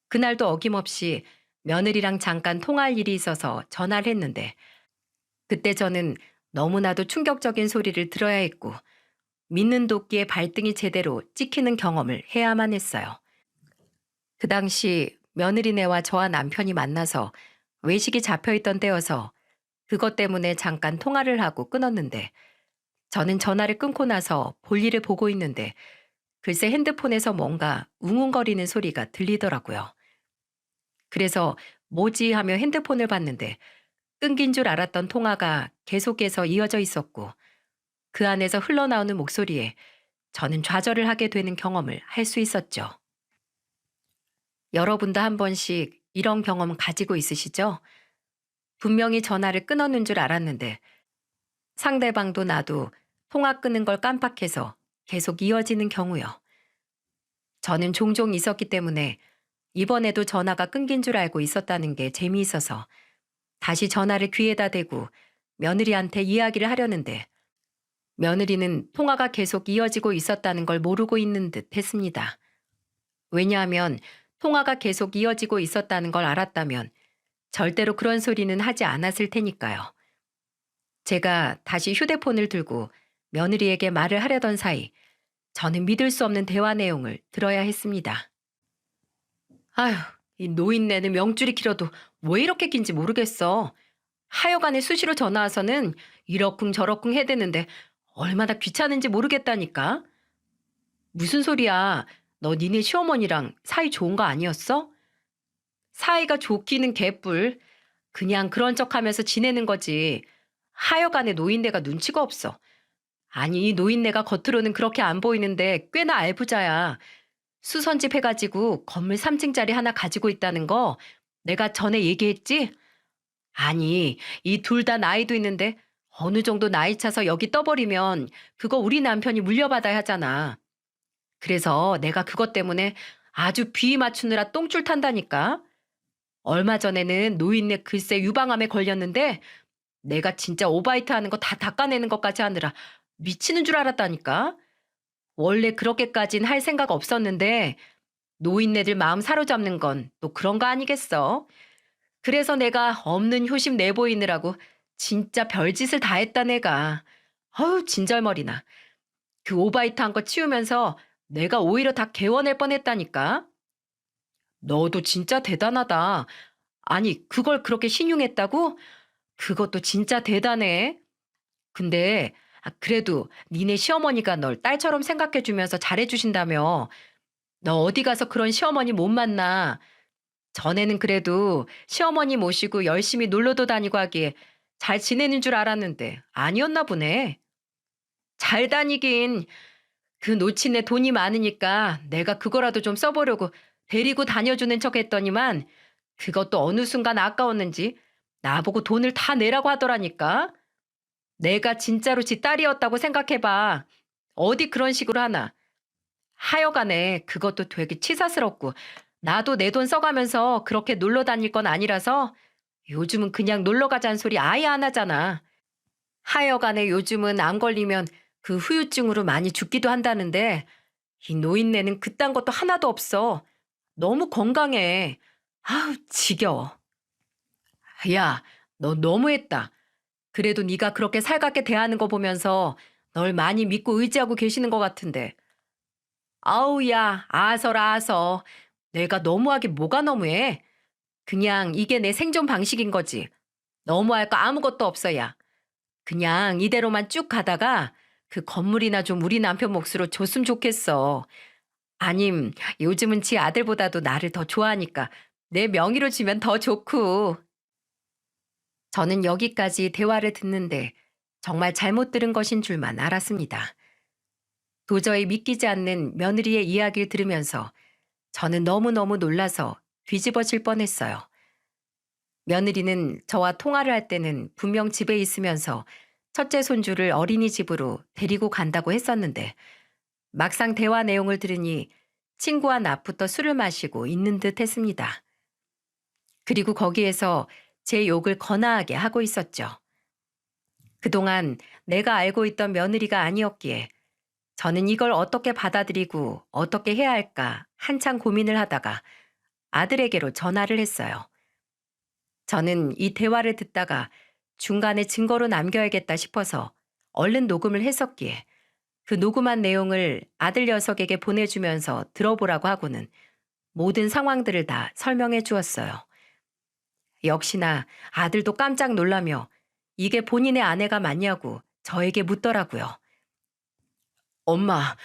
그날도 어김없이 며느리랑 잠깐 통화할 일이 있어서 전화를 했는데 그때 저는 너무나도 충격적인 소리를 들어야 했고 믿는 도끼의 발등이 제대로 찍히는 경험을 해야만 했어요. 그 당시 며느리네와 저와 남편이 만나서 외식이 잡혀있던 때여서 그것 때문에 잠깐 통화를 하고 끊었는데 저는 전화를 끊고 나서 볼일을 보고 있는데 글쎄 핸드폰에서 뭔가 웅웅거리는 소리가 들리더라고요. 그래서 뭐지 하며 핸드폰을 봤는데 끊긴 줄 알았던 통화가 계속해서 이어져 있었고 그 안에서 흘러나오는 목소리에 저는 좌절을 하게 되는 경험을 할 수 있었죠. 여러분도 한 번씩 이런 경험 가지고 있으시죠? 분명히 전화를 끊었는 줄 알았는데 상대방도 나도 통화 끊은 걸 깜빡해서 계속 이어지는 경우요. 저는 종종 있었기 때문에 이번에도 전화가 끊긴 줄 알고 있었다는 게 재미있어서 다시 전화를 귀에다 대고 며느리한테 이야기를 하려는데 며느리는 통화가 계속 이어지고 있었다는 걸 모르고 있는 듯 했습니다. 왜냐하면 통화가 계속 이어지고 있었다는 걸 알았다면 절대로 그런 소리는 하지 않았을 테니까요. 제가 다시 휴대폰을 들고 며느리에게 말을 하려던 사이 저는 믿을 수 없는 대화 내용을 들어야 했습니다. 아휴, 이 노인네는 명줄이 길어도 왜 이렇게 긴지 모르겠어. 하여간에 수시로 전화 와서는 이러쿵 저러쿵 해대는데 얼마나 귀찮은지 모르겠다니까. 무슨 소리야. 너 니네 시어머니랑 사이 좋은 거 아니었어? 사이가 좋기는 개뿔. 그냥 그런 척하면서 지내는 거지. 하여간에 노인네가 눈치가 없어. 아니, 이 노인네가 겉으로는 그렇게 안 보이는데 꽤나 알부자야. 수선집 해가지고 건물 3층짜리 하나 가지고 있다는 거 내가 전에 얘기했지? 아니, 이 둘 다 나이도 있는데 어느 정도 나이 차서 여기 떠버리면 그거 우리 남편이 물려받아야 하잖아. 그래서 내가 그것 때문에 아주 비위 맞추느라 똥줄 탄다니까. 얼마 전에는 노인네 글쎄 유방암에 걸렸는데 내가 진짜 오바이트 하는 거 다 닦아내는 것까지 하느라 미치는 줄 알았다니까. 원래 그렇게까진 할 생각 없었는데 노인네들 마음 사로잡는 건 또 그런 거 아니겠어? 그래서 내가 없는 효심 내보이느라고 진짜 별짓을 다 했다 내가. 아유 진절머리나. 그 오바이트 한 거 치우면서 내가 오히려 다 개워낼 뻔했다니까. 너도 진짜 대단하다. 아니 그걸 그렇게 신용했다고? 그것도 진짜 대단해. 근데 그래도 니네 시어머니가 널 딸처럼 생각해 주면서 잘해 주신다며. 너 어디 가서 그런 시어머니 못 만나. 전에는 그래도 시어머니 모시고 열심히 놀러도 다니고 하기에 잘 지내는 줄 알았는데 아니었나 보네. 잘 다니긴. 그 놓친애 돈이 많으니까 내가 그거라도 좀 써보려고 데리고 다녀주는 척 했더니만 그것도 어느 순간 아까웠는지 나보고 돈을 다 내라고 하더라니까. 내가 진짜로 지 딸이었다고 생각해봐. 어디 그런 식으로 하나. 하여간에 그것도 되게 치사스럽고 나도 내 돈 써가면서 그렇게 놀러 다닐 건 아니라서 요즘은 그냥 놀러 가자는 소리 아예 안 하잖아. 하여간에 요즘은 암 걸리면 그 후유증으로 많이 죽기도 한다는데 이 노인네는 그딴 것도 하나도 없어. 너무 건강해. 아우 지겨워. 야, 너 너무했다. 그래도 네가 그렇게 살갑게 대하는 거 보면서 널 많이 믿고 의지하고 계시는 것 같은데. 아우 야 아서라 아서. 내가 너무하게 뭐가 너무해. 그냥 이게 내 생존 방식인 거지. 너무할 거 아무것도 없어 야. 그냥 이대로만 쭉 가다가 그 건물이나 좀 우리 남편 몫으로 줬으면 좋겠어. 아님 요즘은 지 아들보다도 나를 더 좋아하니까 내 명의로 주면 더 좋고. 저는 여기까지 대화를 듣는데 정말 잘못 들은 것인 줄만 알았습니다. 도저히 믿기지 않는 며느리의 이야기를 들으면서 저는 너무너무 놀라서 뒤집어질 뻔했어요. 며느리는 저와 통화를 할 때는 분명 집에 있으면서 첫째 손주를 어린이집으로 데리고 간다고 했었는데 막상 대화 내용을 들으니 친구와 낮부터 술을 마시고 있는 듯 했습니다. 그리고 거기에서 제 욕을 거나하게 하고 있었죠. 그동안 내가 알고 있던 며느리가 아니었기에 저는 이걸 어떻게 받아들이고 어떻게 해야 할까 한참 고민을 하다가 아들에게로 전화를 했어요. 저는 이 대화를 듣다가 중간에 증거로 남겨야겠다 싶어서 얼른 녹음을 했었기에 그 녹음한 내용을 아들 녀석에게 보내주면서 들어보라고 하고는 모든 상황들을 다 설명해 주었어요. 역시나 아들도 깜짝 놀라며 이게 본인의 아내가 맞냐고 저에게 묻더라고요. 엄마,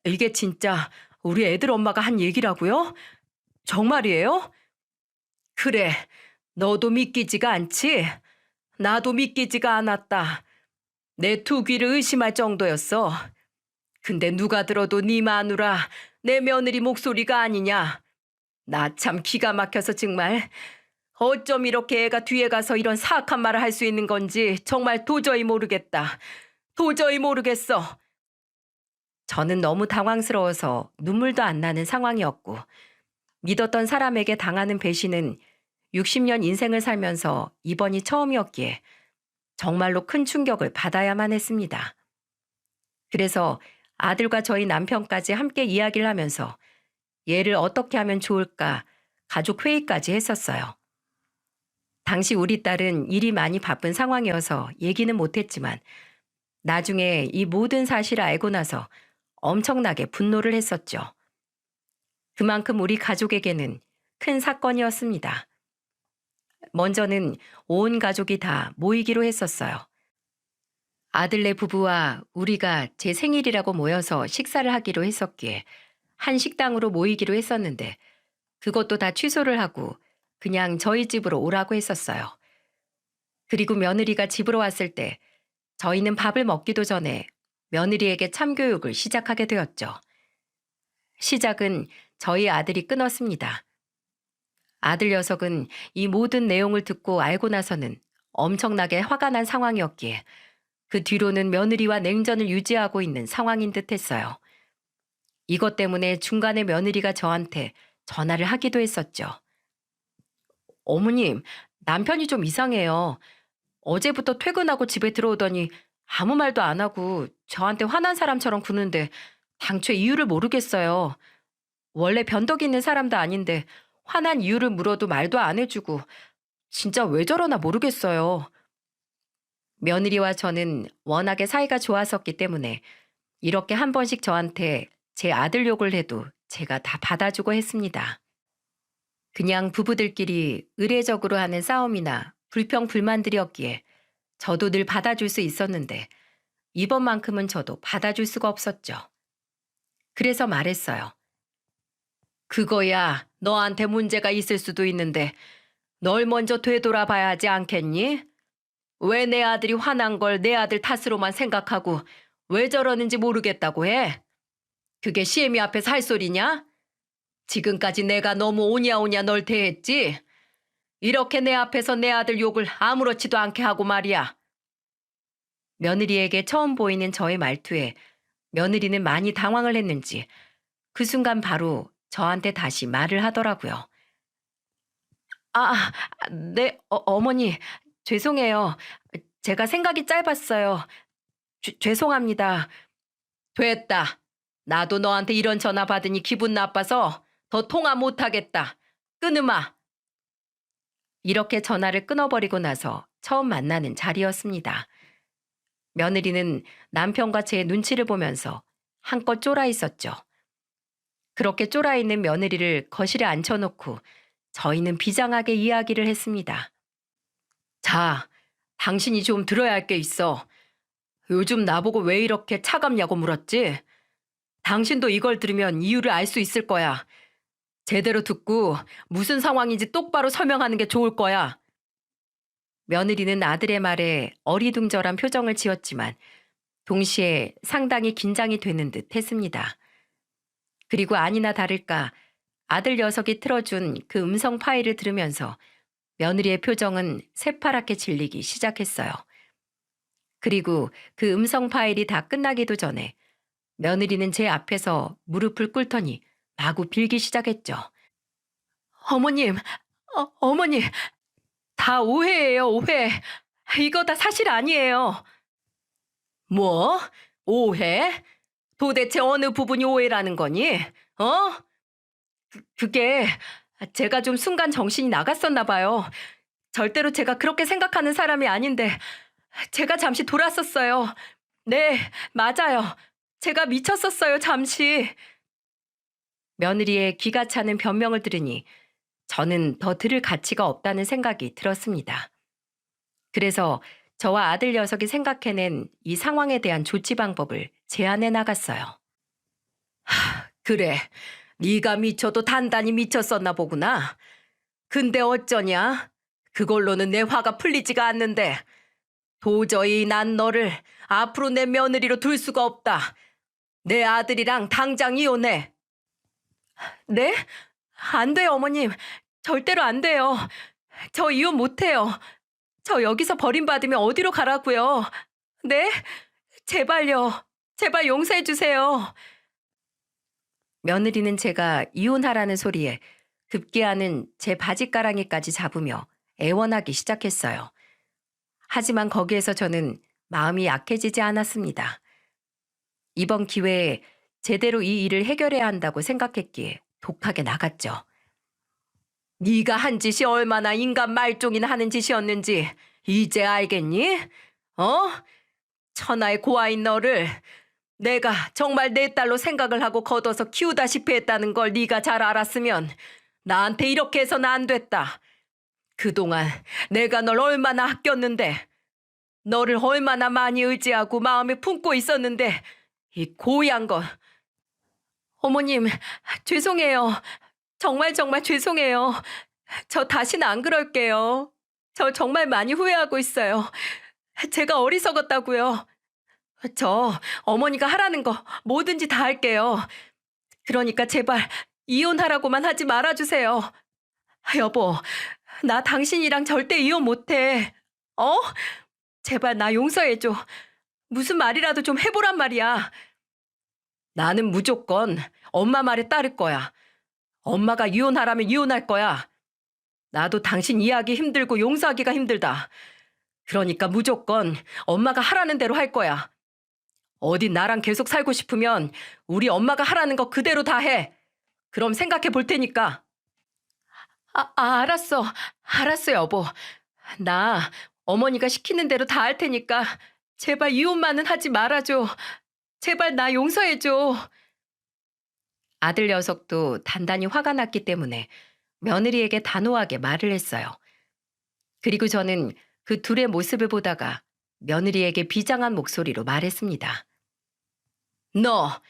이게 진짜 우리 애들 엄마가 한 얘기라고요? 정말이에요? 그래, 너도 믿기지가 않지? 나도 믿기지가 않았다. 내 두 귀를 의심할 정도였어. 근데 누가 들어도 네 마누라, 내 며느리 목소리가 아니냐. 나 참 기가 막혀서 정말. 어쩜 이렇게 애가 뒤에 가서 이런 사악한 말을 할 수 있는 건지 정말 도저히 모르겠다. 도저히 모르겠어. 저는 너무 당황스러워서 눈물도 안 나는 상황이었고 믿었던 사람에게 당하는 배신은 60년 인생을 살면서 이번이 처음이었기에 정말로 큰 충격을 받아야만 했습니다. 그래서 아들과 저희 남편까지 함께 이야기를 하면서 얘를 어떻게 하면 좋을까 가족 회의까지 했었어요. 당시 우리 딸은 일이 많이 바쁜 상황이어서 얘기는 못했지만 나중에 이 모든 사실을 알고 나서 엄청나게 분노를 했었죠. 그만큼 우리 가족에게는 큰 사건이었습니다. 먼저는 온 가족이 다 모이기로 했었어요. 아들네 부부와 우리가 제 생일이라고 모여서 식사를 하기로 했었기에 한 식당으로 모이기로 했었는데 그것도 다 취소를 하고 그냥 저희 집으로 오라고 했었어요. 그리고 며느리가 집으로 왔을 때 저희는 밥을 먹기도 전에 며느리에게 참교육을 시작하게 되었죠. 시작은 저희 아들이 끊었습니다. 아들 녀석은 이 모든 내용을 듣고 알고 나서는 엄청나게 화가 난 상황이었기에 그 뒤로는 며느리와 냉전을 유지하고 있는 상황인 듯 했어요. 이것 때문에 중간에 며느리가 저한테 전화를 하기도 했었죠. 어머님, 남편이 좀 이상해요. 어제부터 퇴근하고 집에 들어오더니 아무 말도 안 하고 저한테 화난 사람처럼 구는데 당최 이유를 모르겠어요. 원래 변덕 있는 사람도 아닌데 화난 이유를 물어도 말도 안 해주고 진짜 왜 저러나 모르겠어요. 며느리와 저는 워낙에 사이가 좋았었기 때문에 이렇게 한 번씩 저한테 제 아들 욕을 해도 제가 다 받아주고 했습니다. 그냥 부부들끼리 의례적으로 하는 싸움이나 불평 불만들이었기에 저도 늘 받아줄 수 있었는데 이번만큼은 저도 받아줄 수가 없었죠. 그래서 말했어요. 그거야 너한테 문제가 있을 수도 있는데 널 먼저 되돌아봐야 하지 않겠니? 왜 내 아들이 화난 걸 내 아들 탓으로만 생각하고 왜 저러는지 모르겠다고 해? 그게 시애미 앞에서 할 소리냐? 지금까지 내가 너무 오냐오냐 널 대했지? 이렇게 내 앞에서 내 아들 욕을 아무렇지도 않게 하고 말이야. 며느리에게 처음 보이는 저의 말투에 며느리는 많이 당황을 했는지 그 순간 바로 저한테 다시 말을 하더라고요. 아, 네, 어머니, 죄송해요. 제가 생각이 짧았어요. 죄송합니다. 됐다. 나도 너한테 이런 전화 받으니 기분 나빠서 더 통화 못하겠다. 끊으마. 이렇게 전화를 끊어버리고 나서 처음 만나는 자리였습니다. 며느리는 남편과 제 눈치를 보면서 한껏 쫄아 있었죠. 그렇게 쫄아 있는 며느리를 거실에 앉혀놓고 저희는 비장하게 이야기를 했습니다. 자, 당신이 좀 들어야 할 게 있어. 요즘 나보고 왜 이렇게 차갑냐고 물었지? 당신도 이걸 들으면 이유를 알 수 있을 거야. 제대로 듣고 무슨 상황인지 똑바로 설명하는 게 좋을 거야. 며느리는 아들의 말에 어리둥절한 표정을 지었지만 동시에 상당히 긴장이 되는 듯 했습니다. 그리고 아니나 다를까 아들 녀석이 틀어준 그 음성 파일을 들으면서 며느리의 표정은 새파랗게 질리기 시작했어요. 그리고 그 음성 파일이 다 끝나기도 전에 며느리는 제 앞에서 무릎을 꿇더니 마구 빌기 시작했죠. 어머님, 어머니, 다 오해예요, 오해. 이거 다 사실 아니에요. 뭐? 오해? 도대체 어느 부분이 오해라는 거니? 어? 그게 제가 좀 순간 정신이 나갔었나 봐요. 절대로 제가 그렇게 생각하는 사람이 아닌데 제가 잠시 돌았었어요. 네, 맞아요. 제가 미쳤었어요, 잠시. 며느리의 기가 차는 변명을 들으니 저는 더 들을 가치가 없다는 생각이 들었습니다. 그래서 저와 아들 녀석이 생각해낸 이 상황에 대한 조치 방법을 제안해 나갔어요. 그래, 네가 미쳐도 단단히 미쳤었나 보구나. 근데 어쩌냐? 그걸로는 내 화가 풀리지가 않는데 도저히 난 너를 앞으로 내 며느리로 둘 수가 없다. 내 아들이랑 당장 이혼해. 네? 안 돼요, 어머님. 절대로 안 돼요. 저 이혼 못해요. 저 여기서 버림받으면 어디로 가라고요? 네? 제발요. 제발 용서해 주세요. 며느리는 제가 이혼하라는 소리에 급기야는 제 바짓가랑이까지 잡으며 애원하기 시작했어요. 하지만 거기에서 저는 마음이 약해지지 않았습니다. 이번 기회에 제대로 이 일을 해결해야 한다고 생각했기에 독하게 나갔죠. 네가 한 짓이 얼마나 인간 말종이나 하는 짓이었는지 이제 알겠니? 어? 천하의 고아인 너를 내가 정말 내 딸로 생각을 하고 걷어서 키우다시피 했다는 걸 네가 잘 알았으면 나한테 이렇게 해서는 안 됐다. 그동안 내가 널 얼마나 아꼈는데, 너를 얼마나 많이 의지하고 마음에 품고 있었는데, 이 고얀 것. 어머님, 죄송해요. 정말 정말 죄송해요. 저 다시는 안 그럴게요. 저 정말 많이 후회하고 있어요. 제가 어리석었다고요. 저 어머니가 하라는 거 뭐든지 다 할게요. 그러니까 제발 이혼하라고만 하지 말아주세요. 여보, 나 당신이랑 절대 이혼 못해. 어? 제발 나 용서해줘. 무슨 말이라도 좀 해보란 말이야. 나는 무조건 엄마 말에 따를 거야. 엄마가 이혼하라면 이혼할 거야. 나도 당신 이해하기 힘들고 용서하기가 힘들다. 그러니까 무조건 엄마가 하라는 대로 할 거야. 어디 나랑 계속 살고 싶으면 우리 엄마가 하라는 거 그대로 다 해. 그럼 생각해 볼 테니까. 알았어. 알았어, 여보. 나 어머니가 시키는 대로 다 할 테니까 제발 이혼만은 하지 말아줘. 제발 나 용서해줘. 아들 녀석도 단단히 화가 났기 때문에 며느리에게 단호하게 말을 했어요. 그리고 저는 그 둘의 모습을 보다가 며느리에게 비장한 목소리로 말했습니다. 너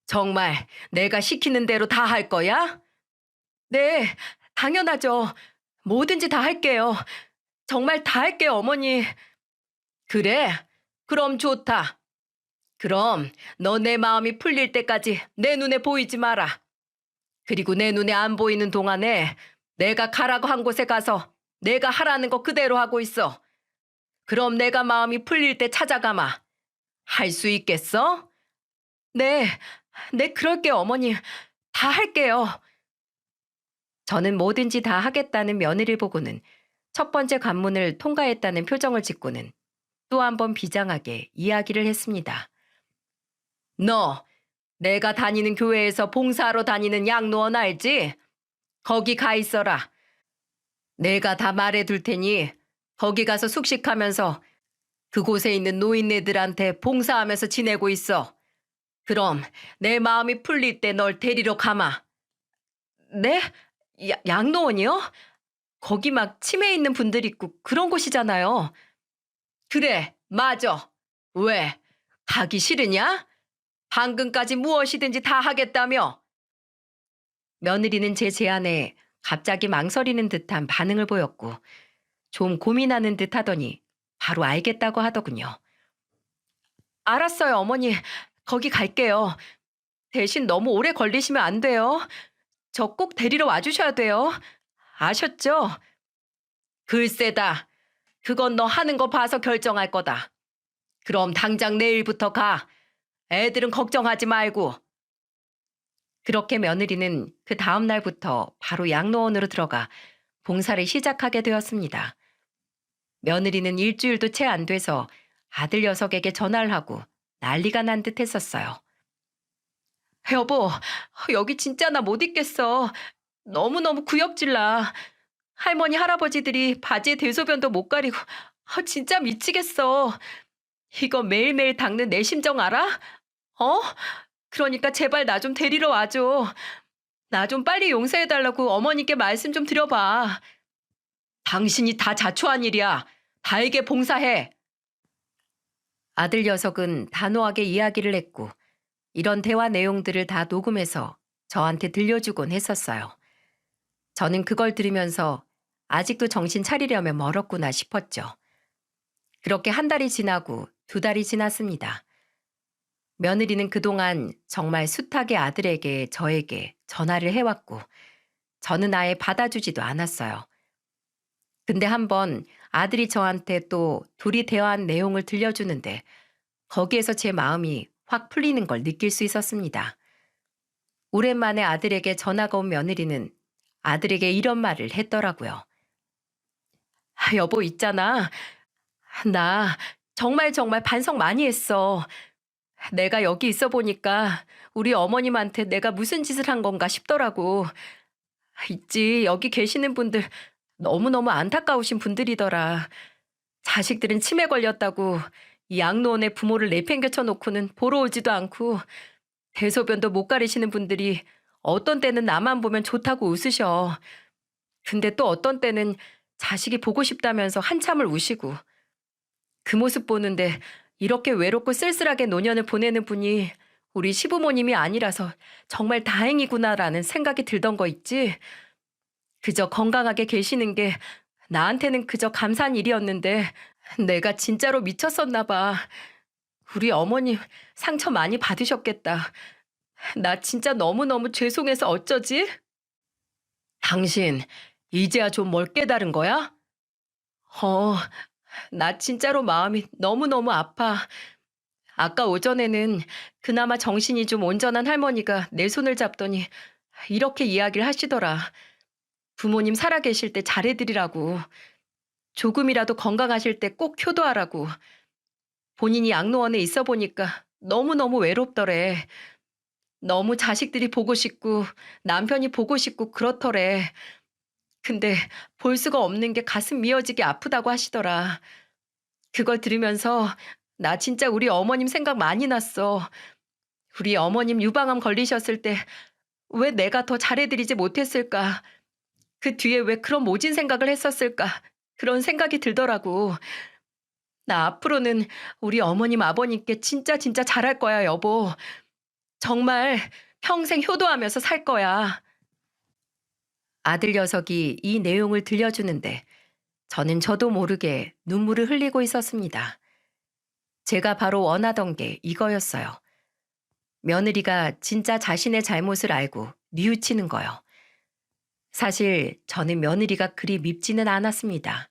정말 내가 시키는 대로 다 할 거야? 네, 당연하죠. 뭐든지 다 할게요. 정말 다 할게요, 어머니. 그래? 그럼 좋다. 그럼 너 내 마음이 풀릴 때까지 내 눈에 보이지 마라. 그리고 내 눈에 안 보이는 동안에 내가 가라고 한 곳에 가서 내가 하라는 거 그대로 하고 있어. 그럼 내가 마음이 풀릴 때 찾아가마. 할 수 있겠어? 네, 네, 그럴게요, 어머니. 다 할게요. 저는 뭐든지 다 하겠다는 며느리를 보고는 첫 번째 관문을 통과했다는 표정을 짓고는 또 한 번 비장하게 이야기를 했습니다. 너, 내가 다니는 교회에서 봉사하러 다니는 양로원 알지? 거기 가 있어라. 내가 다 말해둘 테니 거기 가서 숙식하면서 그곳에 있는 노인네들한테 봉사하면서 지내고 있어. 그럼 내 마음이 풀릴 때 널 데리러 가마. 네? 양로원이요? 거기 막 치매 있는 분들 있고 그런 곳이잖아요. 그래, 맞아. 왜? 가기 싫으냐? 방금까지 무엇이든지 다 하겠다며. 며느리는 제 제안에 갑자기 망설이는 듯한 반응을 보였고 좀 고민하는 듯 하더니 바로 알겠다고 하더군요. 알았어요, 어머니. 거기 갈게요. 대신 너무 오래 걸리시면 안 돼요. 저 꼭 데리러 와주셔야 돼요. 아셨죠? 글쎄다. 그건 너 하는 거 봐서 결정할 거다. 그럼 당장 내일부터 가. 애들은 걱정하지 말고. 그렇게 며느리는 그 다음 날부터 바로 양로원으로 들어가 봉사를 시작하게 되었습니다. 며느리는 일주일도 채 안 돼서 아들 녀석에게 전화를 하고 난리가 난 듯 했었어요. 여보, 여기 진짜 나 못 있겠어. 너무너무 구역질나. 할머니, 할아버지들이 바지에 대소변도 못 가리고 진짜 미치겠어. 이거 매일매일 닦는 내 심정 알아? 어? 그러니까 제발 나 좀 데리러 와줘. 나 좀 빨리 용서해달라고 어머니께 말씀 좀 드려봐. 당신이 다 자초한 일이야. 다에게 봉사해. 아들 녀석은 단호하게 이야기를 했고 이런 대화 내용들을 다 녹음해서 저한테 들려주곤 했었어요. 저는 그걸 들으면서 아직도 정신 차리려면 멀었구나 싶었죠. 그렇게 한 달이 지나고 두 달이 지났습니다. 며느리는 그동안 정말 숱하게 아들에게 저에게 전화를 해왔고 저는 아예 받아주지도 않았어요. 근데 한번 아들이 저한테 또 둘이 대화한 내용을 들려주는데 거기에서 제 마음이 확 풀리는 걸 느낄 수 있었습니다. 오랜만에 아들에게 전화가 온 며느리는 아들에게 이런 말을 했더라고요. 여보 있잖아. 나 정말 정말 반성 많이 했어. 내가 여기 있어 보니까 우리 어머님한테 내가 무슨 짓을 한 건가 싶더라고. 있지. 여기 계시는 분들 너무너무 안타까우신 분들이더라. 자식들은 치매 걸렸다고 이 양로원에 부모를 내팽개쳐 놓고는 보러 오지도 않고 대소변도 못 가리시는 분들이 어떤 때는 나만 보면 좋다고 웃으셔. 근데 또 어떤 때는 자식이 보고 싶다면서 한참을 우시고 그 모습 보는데 이렇게 외롭고 쓸쓸하게 노년을 보내는 분이 우리 시부모님이 아니라서 정말 다행이구나라는 생각이 들던 거 있지. 그저 건강하게 계시는 게 나한테는 그저 감사한 일이었는데 내가 진짜로 미쳤었나 봐. 우리 어머님 상처 많이 받으셨겠다. 나 진짜 너무너무 죄송해서 어쩌지? 당신 이제야 좀 뭘 깨달은 거야? 어, 나 진짜로 마음이 너무너무 아파. 아까 오전에는 그나마 정신이 좀 온전한 할머니가 내 손을 잡더니 이렇게 이야기를 하시더라. 부모님 살아계실 때 잘해드리라고. 조금이라도 건강하실 때 꼭 효도하라고. 본인이 양로원에 있어 보니까 너무너무 외롭더래. 너무 자식들이 보고 싶고 남편이 보고 싶고 그렇더래. 근데 볼 수가 없는 게 가슴 미어지게 아프다고 하시더라. 그걸 들으면서 나 진짜 우리 어머님 생각 많이 났어. 우리 어머님 유방암 걸리셨을 때 왜 내가 더 잘해드리지 못했을까? 그 뒤에 왜 그런 모진 생각을 했었을까? 그런 생각이 들더라고. 나 앞으로는 우리 어머님 아버님께 진짜 진짜 잘할 거야, 여보. 정말 평생 효도하면서 살 거야. 아들 녀석이 이 내용을 들려주는데 저는 저도 모르게 눈물을 흘리고 있었습니다. 제가 바로 원하던 게 이거였어요. 며느리가 진짜 자신의 잘못을 알고 뉘우치는 거요. 사실 저는 며느리가 그리 밉지는 않았습니다.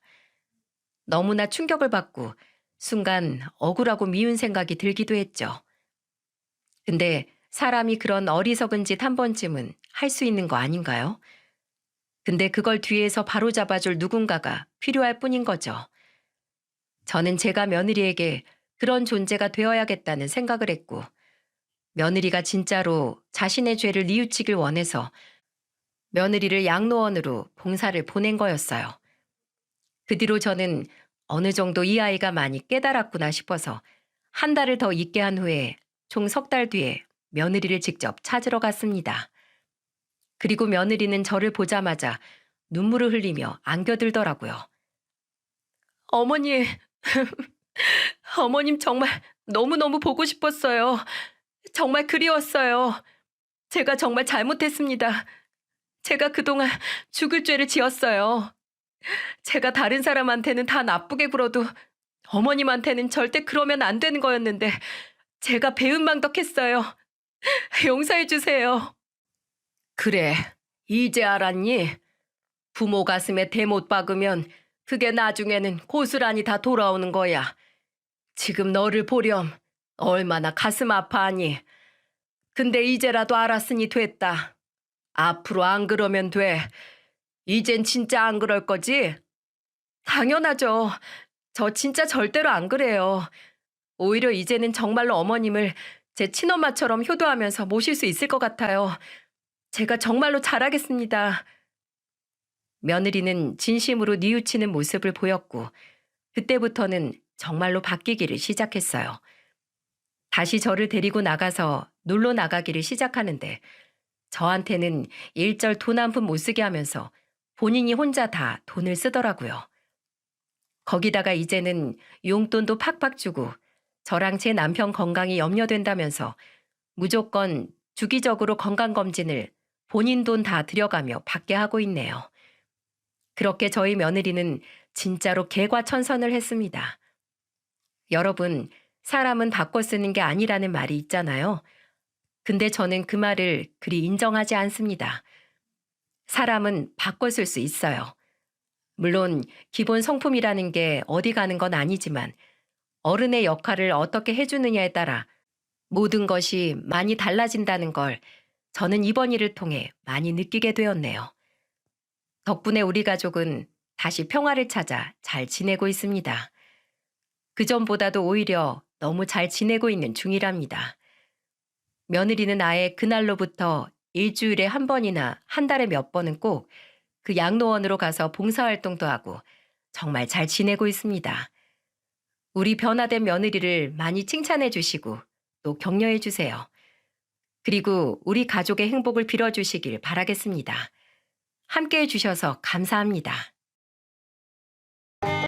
너무나 충격을 받고 순간 억울하고 미운 생각이 들기도 했죠. 근데 사람이 그런 어리석은 짓 한 번쯤은 할 수 있는 거 아닌가요? 근데 그걸 뒤에서 바로잡아줄 누군가가 필요할 뿐인 거죠. 저는 제가 며느리에게 그런 존재가 되어야겠다는 생각을 했고, 며느리가 진짜로 자신의 죄를 뉘우치길 원해서 며느리를 양로원으로 봉사를 보낸 거였어요. 그 뒤로 저는 어느 정도 이 아이가 많이 깨달았구나 싶어서 한 달을 더 있게 한 후에 총 석 달 뒤에 며느리를 직접 찾으러 갔습니다. 그리고 며느리는 저를 보자마자 눈물을 흘리며 안겨들더라고요. 어머니, 어머님 정말 너무너무 보고 싶었어요. 정말 그리웠어요. 제가 정말 잘못했습니다. 제가 그동안 죽을 죄를 지었어요. 제가 다른 사람한테는 다 나쁘게 굴어도 어머님한테는 절대 그러면 안 되는 거였는데 제가 배은망덕했어요. 용서해 주세요. 그래, 이제 알았니? 부모 가슴에 대못 박으면 그게 나중에는 고스란히 다 돌아오는 거야. 지금 너를 보렴 얼마나 가슴 아파하니. 근데 이제라도 알았으니 됐다. 앞으로 안 그러면 돼. 이젠 진짜 안 그럴 거지? 당연하죠. 저 진짜 절대로 안 그래요. 오히려 이제는 정말로 어머님을 제 친엄마처럼 효도하면서 모실 수 있을 것 같아요. 제가 정말로 잘하겠습니다. 며느리는 진심으로 뉘우치는 모습을 보였고 그때부터는 정말로 바뀌기를 시작했어요. 다시 저를 데리고 나가서 놀러 나가기를 시작하는데 저한테는 일절 돈 한 푼 못 쓰게 하면서 본인이 혼자 다 돈을 쓰더라고요. 거기다가 이제는 용돈도 팍팍 주고 저랑 제 남편 건강이 염려된다면서 무조건 주기적으로 건강검진을 본인 돈 다 들여가며 받게 하고 있네요. 그렇게 저희 며느리는 진짜로 개과천선을 했습니다. 여러분, 사람은 바꿔 쓰는 게 아니라는 말이 있잖아요. 근데 저는 그 말을 그리 인정하지 않습니다. 사람은 바꿔 쓸 수 있어요. 물론 기본 성품이라는 게 어디 가는 건 아니지만 어른의 역할을 어떻게 해주느냐에 따라 모든 것이 많이 달라진다는 걸 저는 이번 일을 통해 많이 느끼게 되었네요. 덕분에 우리 가족은 다시 평화를 찾아 잘 지내고 있습니다. 그전보다도 오히려 너무 잘 지내고 있는 중이랍니다. 며느리는 아예 그날로부터 일주일에 한 번이나 한 달에 몇 번은 꼭 그 양로원으로 가서 봉사활동도 하고 정말 잘 지내고 있습니다. 우리 변화된 며느리를 많이 칭찬해 주시고 또 격려해 주세요. 그리고 우리 가족의 행복을 빌어주시길 바라겠습니다. 함께 해주셔서 감사합니다.